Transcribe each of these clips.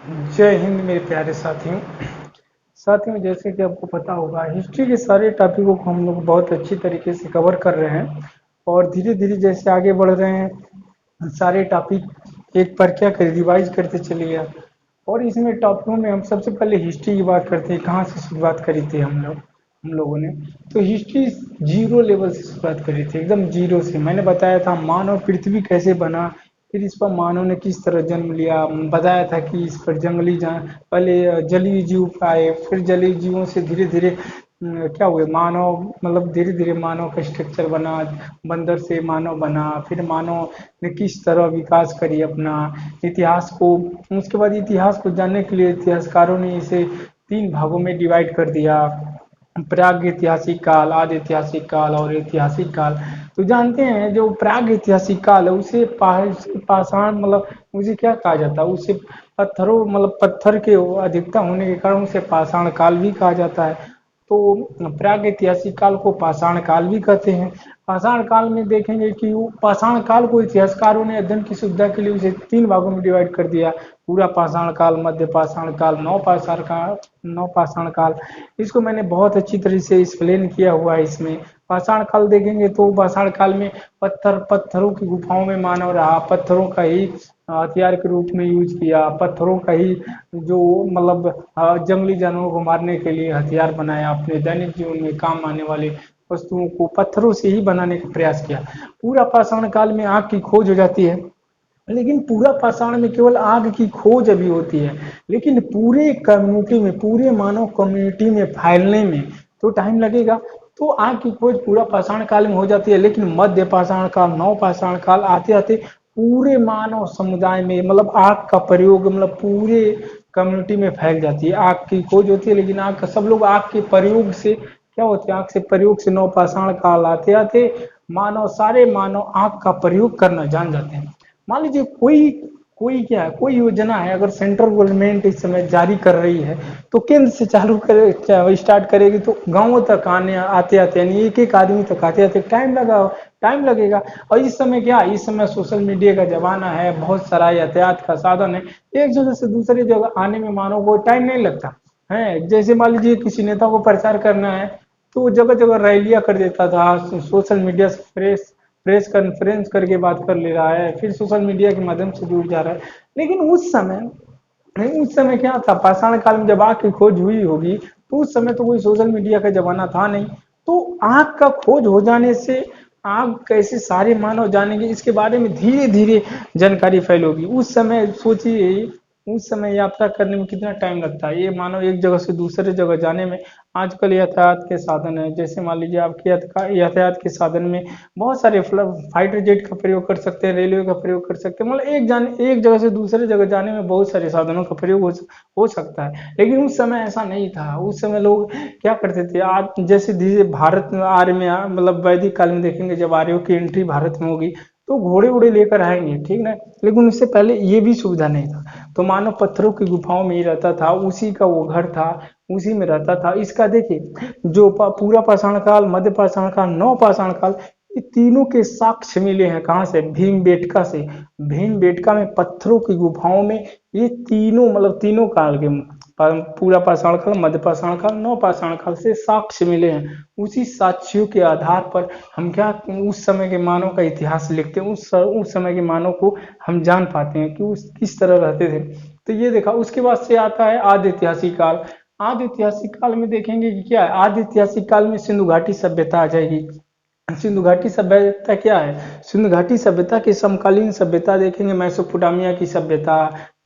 जय हिंद मेरे प्यारे साथियों। जैसे कि आपको पता होगा, हिस्ट्री के सारे टॉपिकों को हम लोग बहुत अच्छी तरीके से कवर कर रहे हैं और धीरे धीरे जैसे आगे बढ़ रहे हैं सारे टॉपिक एक पर क्या करें, रिवाइज करते चलिए आप। और इसमें टॉपिकों में हम सबसे पहले हिस्ट्री की बात करते हैं, कहाँ से शुरुआत करी थी हम लोगों ने। तो हिस्ट्री जीरो लेवल से शुरुआत करी थी, एकदम जीरो से। मैंने बताया था मानव पृथ्वी कैसे बना, फिर इस पर मानव ने किस तरह जन्म लिया, बताया था कि इस पर जंगली जान पहले जलीय जीव आए, फिर जलीय जीवों से धीरे धीरे क्या हुए, मानव मतलब धीरे धीरे मानव का स्ट्रक्चर बना, बंदर से मानव बना, फिर मानव ने किस तरह विकास करी अपना इतिहास को। उसके बाद इतिहास को जानने के लिए इतिहासकारों ने इसे 3 भागों में डिवाइड कर दिया, प्राग ऐतिहासिक काल, आदि ऐतिहासिक काल और ऐतिहासिक काल। तो जानते हैं जो प्राग ऐतिहासिक काल है उसे पाषाण मतलब उसे क्या कहा जाता है, उसे पत्थरों मतलब पत्थर के अधिकता होने के कारण उसे पाषाण काल भी कहा जाता है। तो प्राग ऐतिहासिक काल को पाषाण काल भी कहते हैं। पाषाण काल में देखेंगे कि वो पाषाण काल को इतिहासकारों ने अध्ययन की सुविधा के लिए उसे 3 भागों में डिवाइड कर दिया, पूरा पाषाण काल, मध्य पाषाण काल, नौ पाषाण काल। इसको मैंने बहुत अच्छी तरह से एक्सप्लेन किया हुआ है इसमें। पाषाण काल देखेंगे तो पाषाण काल में पत्थरों की गुफाओं में मानव रहा, पत्थरों का ही हथियार के रूप में यूज किया, पत्थरों का ही जो मतलब जंगली जानवरों को मारने के लिए हथियार बनाया, अपने दैनिक जीवन में काम आने वाले वस्तुओं को पत्थरों से ही बनाने का प्रयास किया। पूरा पाषाण काल में आग की खोज हो जाती है, लेकिन पूरा पाषाण में केवल आग की खोज अभी होती है, लेकिन पूरे कम्युनिटी में, पूरे मानव कम्युनिटी में फैलने में तो टाइम लगेगा। तो आग की खोज पूरा पाषाण काल में हो जाती है, लेकिन मध्य पाषाण काल, नव पाषाण काल आते आते पूरे मानव समुदाय में मतलब आग का प्रयोग मतलब पूरे कम्युनिटी में फैल जाती है। आग की खोज होती है, लेकिन आग का सब लोग आग के प्रयोग से क्या होते हैं, आग से प्रयोग से नव पाषाण काल आते आते सारे मानव आग का प्रयोग करना जान जाते हैं। मान लीजिए कोई कोई क्या है, कोई योजना है अगर सेंट्रल गवर्नमेंट इस समय जारी कर रही है, तो केंद्र से चालू करे स्टार्ट करेगी तो गांवों तक आने आते आते यानी एक एक आदमी तक आते आते टाइम लगेगा। और इस समय क्या, इस समय सोशल मीडिया का जमाना है, बहुत सारा यातायात का साधन है, एक जगह से दूसरी जगह आने में मानव को टाइम नहीं लगता है। जैसे मान लीजिए किसी नेता को प्रचार करना है तो वो जगह जगह रैलियां कर देता था, सोशल मीडिया से प्रेस कॉन्फ्रेंस करके बात कर ले रहा है, फिर सोशल मीडिया के माध्यम से जुड़ जा रहा है। लेकिन उस समय क्या था, पाषाण काल में जब आग की खोज हुई होगी तो उस समय तो कोई सोशल मीडिया का जमाना था नहीं। तो आग का खोज हो जाने से आग कैसे सारे मानव जानेंगे, इसके बारे में धीरे धीरे जानकारी फैलोगी। उस समय सोचिए, उस समय यात्रा करने में कितना टाइम लगता है, ये मानो एक जगह से दूसरे जगह जाने में। आजकल यातायात के साधन है, जैसे मान लीजिए आपके यातायात के साधन में बहुत सारे फाइटर जेट का प्रयोग कर सकते हैं, रेलवे का प्रयोग कर सकते हैं, मतलब एक जगह से दूसरे जगह जाने में बहुत सारे साधनों का प्रयोग हो सकता है। लेकिन उस समय ऐसा नहीं था, उस समय लोग क्या करते थे, आज जैसे धीरे भारत में आर्य में मतलब वैदिक काल में देखेंगे जब आर्यों की एंट्री भारत में होगी तो घोड़े उड़े लेकर आएंगे, ठीक ना। लेकिन उससे पहले ये भी सुविधा नहीं था, तो मानव पत्थरों की गुफाओं में ही रहता था, उसी का वो घर था, उसी में रहता था। इसका देखिए जो पूरा पाषाण काल, मध्य पाषाण काल, नव पाषाण काल, ये तीनों के साक्ष्य मिले हैं कहाँ से, भीमबेटका से। भीमबेटका में पत्थरों की गुफाओं में ये तीनों मतलब तीनों काल के पूरा पाषाण काल, मध्य पाषाण काल, नव पाषाण काल से साक्ष्य मिले हैं। उसी साक्ष्यों के आधार पर हम क्या उस समय के मानव का इतिहास लिखते हैं, उस समय के मानव को हम जान पाते हैं कि उस किस तरह रहते थे। तो ये देखा। उसके बाद से आता है आदि ऐतिहासिक काल। आदि ऐतिहासिक काल में देखेंगे कि क्या है, आदि ऐतिहासिक काल में सिंधु घाटी सभ्यता आ जाएगी। सिंधु घाटी सभ्यता क्या है, सिंधु घाटी सभ्यता की समकालीन सभ्यता देखेंगे, मैसोपोटामिया की सभ्यता,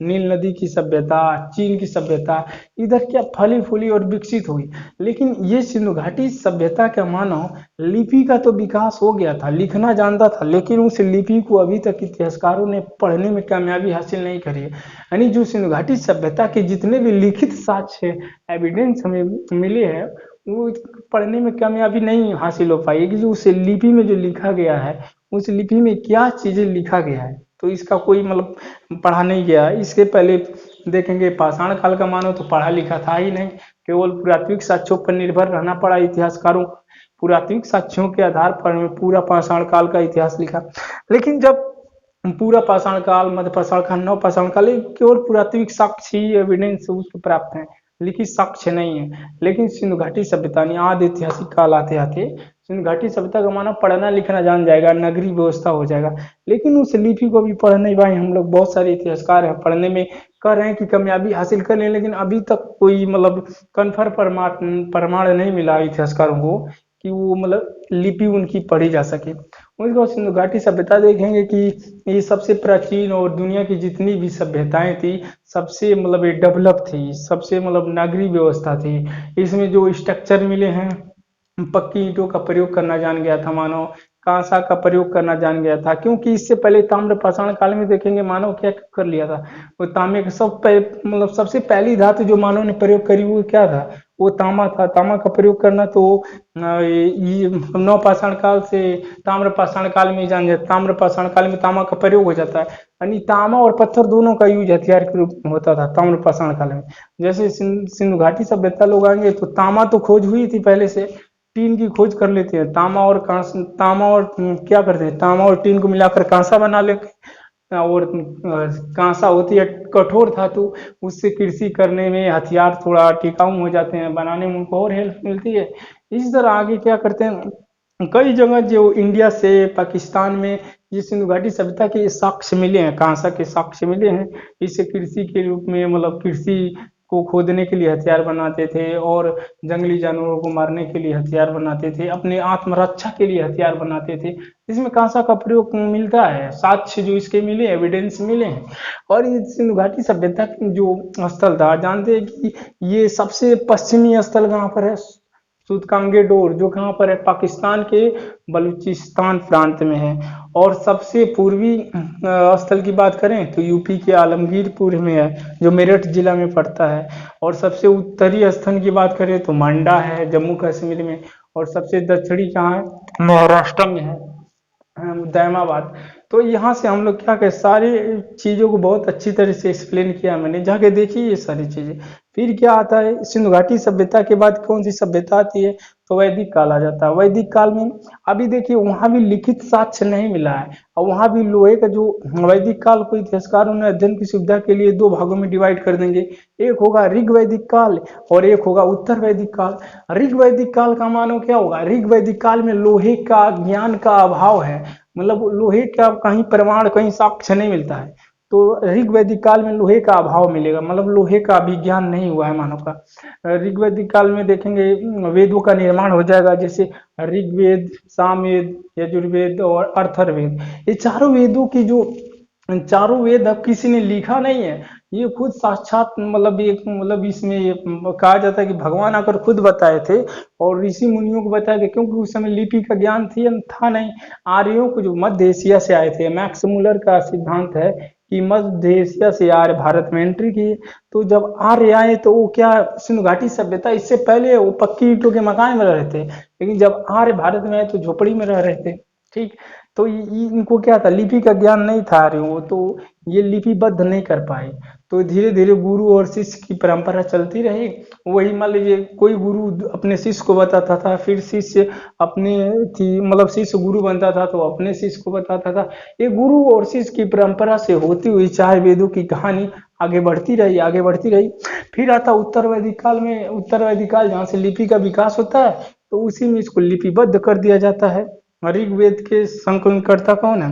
नील नदी की सभ्यता, चीन की सभ्यता, इधर क्या फली फूली और विकसित हुई। लेकिन ये सिंधु घाटी सभ्यता का मानव लिपि का तो विकास हो गया था, लिखना जानता था, लेकिन उस लिपि को अभी तक इतिहासकारों ने पढ़ने में कामयाबी हासिल नहीं करी है। यानी जो सिंधु घाटी सभ्यता के जितने भी लिखित साक्ष्य एविडेंस हमें मिले हैं, वो पढ़ने में कामयाबी नहीं हासिल हो पाई है कि जो उस लिपि में जो लिखा गया है, उस लिपि में क्या चीजें लिखा गया है, तो इसका कोई मतलब पढ़ा नहीं गया। इसके पहले देखेंगे पाषाण काल का मानव तो पढ़ा लिखा था ही नहीं, केवल पुरातात्विक साक्ष्यों पर निर्भर रहना पड़ा इतिहासकारों को। पुरातात्विक साक्ष्यों के आधार पर पूरा पाषाण काल का इतिहास लिखा। लेकिन जब पूरा पाषाण काल, मध्य पाषाण काल, नव पाषाण काल, ये केवल पुरातात्विक साक्ष्य ही एविडेंस उसको प्राप्त है, लिखित साक्ष्य नहीं है। लेकिन सिंधु घाटी सभ्यता ने आदि ऐतिहासिक काल आते आते सिंधु घाटी सभ्यता का मानव पढ़ना लिखना जान जाएगा, नगरीय व्यवस्था हो जाएगा। लेकिन उस लिपि को भी पढ़ नहीं पाए हम लोग। बहुत सारे इतिहासकार हैं पढ़ने में कर रहे हैं कि कामयाबी हासिल कर लें, लेकिन अभी तक कोई मतलब कन्फर्म प्रमाण नहीं मिला इतिहासकारों को कि वो मतलब लिपि उनकी पढ़ी जा सके। उसके बाद सिंधु घाटी सभ्यता देखेंगे कि ये सबसे प्राचीन और दुनिया की जितनी भी सभ्यताएं थी सबसे मतलब ये डेवलप थी, सबसे मतलब नागरिक व्यवस्था थी। इसमें जो स्ट्रक्चर मिले हैं, पक्की ईंटों का प्रयोग करना जान गया था मानव, कांसा का प्रयोग करना जान गया था। क्योंकि इससे पहले ताम्र पाषाण काल में देखेंगे मानव क्या कर लिया था, वो तांबे का मतलब सबसे पहली धातु जो मानव ने प्रयोग करी वो क्या था, वो तांबा था। तांबा का प्रयोग करना तो ये नव पाषाण काल से ताम्र पाषाण काल में जान जाए, ताम्र पाषाण काल में तांबा का प्रयोग हो जाता है। यानी तांबा और पत्थर दोनों का यूज हथियार के रूप में होता था ताम्र पाषाण काल में। जैसे सिंधु घाटी सभ्यता लोग आएंगे तो तांबा तो खोज हुई थी पहले से, टीन की खोज कर लेते हैं। तांबा और क्या करते हैं, तांबा और टीन को मिलाकर कांसा बना लेते हैं। और कांसा होती है कठोर धातु, उससे कृषि करने में हथियार थोड़ा टिकाऊ हो जाते हैं, बनाने में उनको और हेल्प मिलती है। इसी तरह आगे क्या करते हैं, कई जगह जो इंडिया से पाकिस्तान में ये सिंधु घाटी सभ्यता के साक्ष्य मिले हैं, कांसा के साक्ष्य मिले हैं। इससे कृषि के रूप में मतलब कृषि को खोदने के लिए हथियार बनाते थे, और जंगली जानवरों को मारने के लिए हथियार बनाते थे, अपने आत्मरक्षा के लिए हथियार बनाते थे। इसमें कांसा का प्रयोग मिलता है, साक्ष्य जो इसके मिले, एविडेंस मिले हैं। और ये सिंधु घाटी सभ्यता की जो स्थल था, जानते हैं कि ये सबसे पश्चिमी स्थल कहाँ पर है, सूतकांगे डोर, जो कहाँ पर है, पाकिस्तान के बलूचिस्तान प्रांत में है। और सबसे पूर्वी स्थल की बात करें तो यूपी के आलमगीरपुर में है, जो मेरठ जिला में पड़ता है। और सबसे उत्तरी स्थल की बात करें तो मंडा है, जम्मू कश्मीर में। और सबसे दक्षिणी कहाँ है, महाराष्ट्र में है, दैमाबाद। तो यहाँ से हम लोग क्या करें, सारी चीज़ों को बहुत अच्छी तरह से एक्सप्लेन किया मैंने, जाके देखिए ये सारी चीज़ें। फिर क्या आता है, सिंधु घाटी सभ्यता के बाद कौन सी सभ्यता आती है, तो वैदिक काल आ जाता है। वैदिक काल में अभी देखिए वहाँ भी लिखित साक्ष्य नहीं मिला है, और वहाँ भी लोहे का जो वैदिक काल को इतिहासकारों ने अध्ययन की सुविधा के लिए दो भागों में डिवाइड कर देंगे। एक होगा ऋग वैदिक काल और एक होगा उत्तर वैदिक काल। ऋग वैदिक काल का मानो क्या होगा, ऋग वैदिक काल में लोहे का ज्ञान का अभाव है, मतलब लोहे का कहीं प्रमाण कहीं साक्ष्य नहीं मिलता है। तो ऋग वैदिक काल में लोहे का अभाव मिलेगा, मतलब लोहे का अभिज्ञान नहीं हुआ है मानव का। ऋग वैदिक काल में देखेंगे वेदों का निर्माण हो जाएगा, जैसे ऋग्वेद, सामवेद, यजुर्वेद और अथर्ववेद। ये चारों वेदों की जो चारों वेद अब किसी ने लिखा नहीं है, ये खुद साक्षात मतलब एक मतलब इसमें ये कहा जाता है कि भगवान आकर खुद बताए थे और ऋषि मुनियों को बताए थे, क्योंकि उस समय लिपि का ज्ञान था नहीं। आर्यों को जो मध्य एशिया से आए थे, मैक्स मुलर का सिद्धांत है कि मध्य एशिया से आर्य भारत में एंट्री की। तो जब आर्य आए तो वो क्या, सिंधु घाटी सभ्यता, इससे पहले वो पक्की ईंटों के मकान में रह रहे थे, लेकिन जब आर्य भारत में आए तो झोपड़ी में रह रहे थे। ठीक, तो इनको क्या था, लिपि का ज्ञान नहीं था आर्यों, तो ये लिपिबद्ध नहीं कर पाए। तो धीरे धीरे गुरु और शिष्य की परंपरा चलती रही। वही मान लीजिए कोई गुरु अपने शिष्य को बताता था, फिर शिष्य अपने थी मतलब शिष्य गुरु बनता था तो अपने शिष्य को बताता था। ये गुरु और शिष्य की परंपरा से होती हुई चार वेदों की कहानी आगे बढ़ती रही, आगे बढ़ती रही। फिर आता उत्तर वैदिक काल में, उत्तर वैदिक काल जहाँ से लिपि का विकास होता है, तो उसी में इसको लिपिबद्ध कर दिया जाता है। ऋग्वेद के संकलनकर्ता कौन है,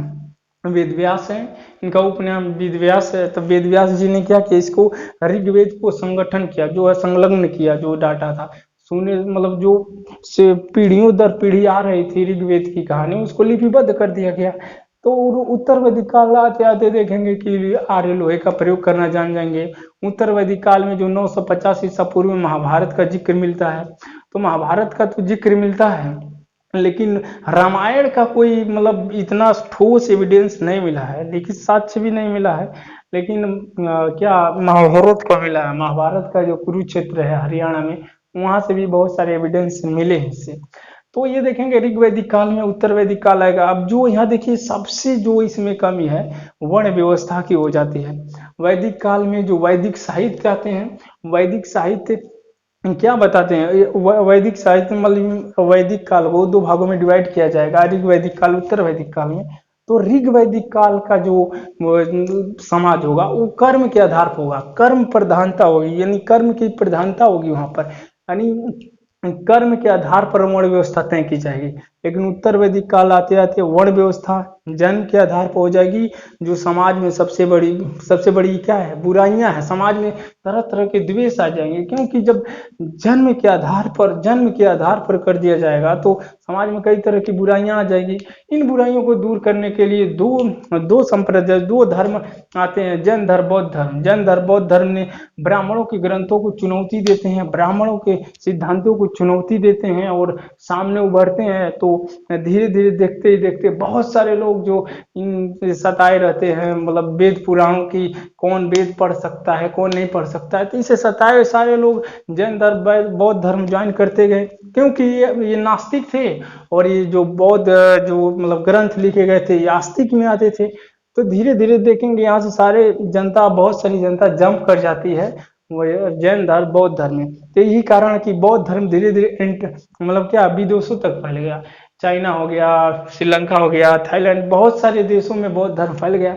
वेद व्यास है, इनका उपनाम वेद व्यास है। तो वेद व्यास जी ने क्या किया, इसको ऋग्वेद को संगठन किया, जो है संलग्न किया, जो डाटा था सुने मतलब जो से पीढ़ियों दर पीढ़ी आ रही थी ऋग्वेद की कहानी, उसको लिपिबद्ध कर दिया गया। तो उत्तर वैदिक काल आते आते देखेंगे कि आर्य लोहे का प्रयोग करना जान जाएंगे। उत्तर वैदिक काल में जो 950 ईसा पूर्व में महाभारत का जिक्र मिलता है, तो महाभारत का तो जिक्र मिलता है, लेकिन रामायण का कोई मतलब इतना ठोस एविडेंस नहीं मिला है, लिखित साक्ष्य भी नहीं मिला है। लेकिन क्या महाभारत का मिला है, महाभारत का जो कुरुक्षेत्र है हरियाणा में, वहां से भी बहुत सारे एविडेंस मिले हैं इससे। तो ये देखेंगे ऋग वैदिक काल में उत्तर वैदिक काल आएगा। अब जो यहाँ देखिए सबसे जो इसमें कमी है, वर्ण व्यवस्था की हो जाती है। वैदिक काल में जो वैदिक साहित्य आते हैं, वैदिक साहित्य क्या बताते हैं, वैदिक साहित्य मतलब वैदिक काल को दो भागों में डिवाइड किया जाएगा, ऋग वैदिक काल, उत्तर वैदिक काल में। तो ऋग वैदिक काल का जो समाज होगा वो कर्म के आधार पर होगा, कर्म प्रधानता होगी, यानी कर्म की प्रधानता होगी वहां पर, यानी कर्म के आधार पर वर्ण व्यवस्था तय की जाएगी। लेकिन उत्तर वैदिक काल आते आते वर्ण व्यवस्था जन्म के आधार पर हो जाएगी। जो समाज में सबसे बड़ी क्या है, बुराइयां हैं, समाज में तरह तरह के द्वेष आ जाएंगे, क्योंकि जब जन्म के आधार पर कर दिया जाएगा तो समाज में कई तरह की बुराइयां आ जाएगी। इन बुराइयों को दूर करने के लिए दो दो संप्रदाय, दो धर्म आते हैं, जैन धर्म, बौद्ध धर्म। जैन धर्म, बौद्ध धर्म ने ब्राह्मणों के ग्रंथों को चुनौती देते हैं, ब्राह्मणों के सिद्धांतों को चुनौती देते हैं और सामने उभरते हैं। तो धीरे धीरे देखते ही देखते बहुत सारे लोग जो इन सताए रहते हैं, मतलब वेद पुराणों की कौन वेद पढ़ सकता है, कौन नहीं पढ़ सकता है, तो इसे सताए हुए सारे लोग जैन धर्म, बौद्ध धर्म ज्वाइन करते गए, क्योंकि ये नास्तिक थे और ये जो बौद्ध जो मतलब ग्रंथ लिखे गए थे ये आस्तिक में आते थे। तो धीरे धीरे देखेंगे यहाँ से सारे जनता, बहुत सारी जनता जंप कर जाती है वो जैन धर्म, बौद्ध धर्म में। तो यही कारण है कि बौद्ध धर्म धीरे धीरे मतलब क्या विदेशों तक फैल गया, चाइना हो गया, श्रीलंका हो गया, थाईलैंड, बहुत सारे देशों में बौद्ध धर्म फैल गया।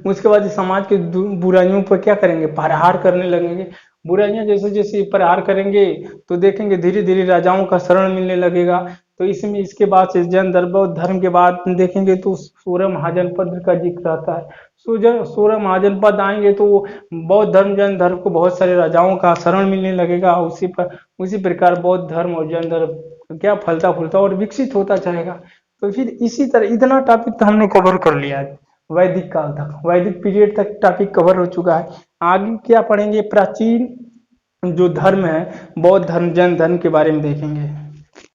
उसके बाद समाज के बुराइयों पर क्या करेंगे, प्रहार करने लगेंगे। बुराइयां जैसे जैसे प्रहार करेंगे तो देखेंगे धीरे धीरे राजाओं का शरण मिलने लगेगा। तो इसमें इसके बाद से जैन धर्म, बौद्ध धर्म के बाद देखेंगे तो सोलह महाजनपद का जिक्र आता है। सोलह महाजनपद आएंगे तो बौद्ध धर्म, जैन धर्म को बहुत सारे राजाओं का शरण मिलने लगेगा। उसी प्रकार बौद्ध धर्म और जैन धर्म क्या फलता फूलता और विकसित होता जाएगा। तो फिर इसी तरह इतना टॉपिक तो हमने कवर कर लिया है, वैदिक काल तक, वैदिक पीरियड तक टॉपिक कवर हो चुका है। आगे क्या पढ़ेंगे, प्राचीन जो धर्म है, बौद्ध धर्म, जैन धर्म के बारे में देखेंगे।